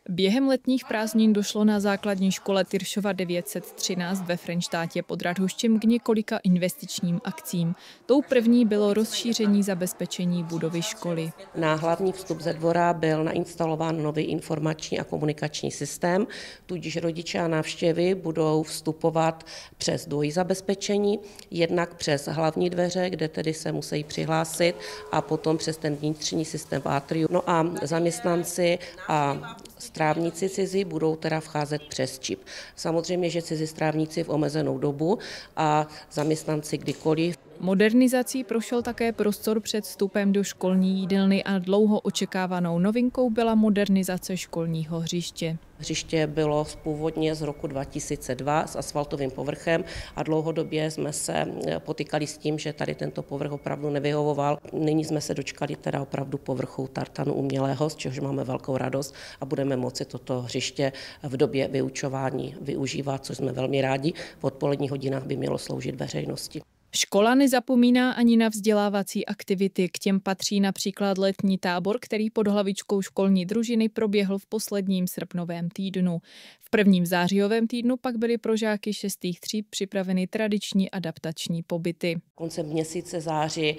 Během letních prázdnin došlo na základní škole Tyršova 913 ve Frenštátě pod Radhoštěm k několika investičním akcím. Tou první bylo rozšíření zabezpečení budovy školy. Na hlavní vstup ze dvora byl nainstalován nový informační a komunikační systém, tudíž rodiče a návštěvy budou vstupovat přes dvojí zabezpečení, jednak přes hlavní dveře, kde tedy se musí přihlásit, a potom přes ten vnitřní systém v atriu. No a zaměstnanci a strávníci cizí budou teda vcházet přes čip. Samozřejmě, že cizí strávníci v omezenou dobu a zaměstnanci kdykoliv. Modernizací prošel také prostor před vstupem do školní jídelny a dlouho očekávanou novinkou byla modernizace školního hřiště. Hřiště bylo původně z roku 2002 s asfaltovým povrchem a dlouhodobě jsme se potýkali s tím, že tady tento povrch opravdu nevyhovoval. Nyní jsme se dočkali teda opravdu povrchu tartanu umělého, z čehož máme velkou radost a budeme moci toto hřiště v době vyučování využívat, což jsme velmi rádi. V odpoledních hodinách by mělo sloužit veřejnosti. Škola nezapomíná ani na vzdělávací aktivity. K těm patří například letní tábor, který pod hlavičkou školní družiny proběhl v posledním srpnovém týdnu. V prvním zářijovém týdnu pak byly pro žáky 6. tříd připraveny tradiční adaptační pobyty. Koncem měsíce září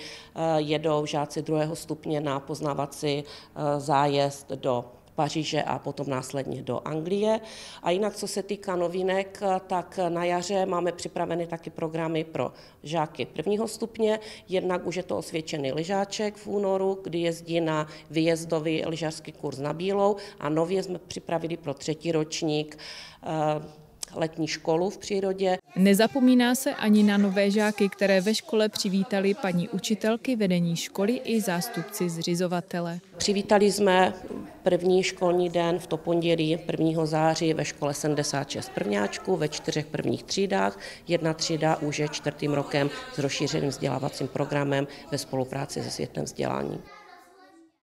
jedou žáci 2. stupně na poznávací zájezd do Paříže a potom následně do Anglie. A jinak, co se týká novinek, tak na jaře máme připraveny taky programy pro žáky 1. stupně. Jednak už je to osvědčený lyžáček v únoru, kdy jezdí na výjezdový lyžařský kurz na Bílou, a nově jsme připravili pro 3. ročník letní školu v přírodě. Nezapomíná se ani na nové žáky, které ve škole přivítali paní učitelky, vedení školy i zástupci zřizovatele. Přivítali jsme první školní den v to pondělí 1. září ve škole 76 prvňáčků ve 4 prvních třídách. Jedna třída už je 4. rokem s rozšířeným vzdělávacím programem ve spolupráci se Světem vzdělání.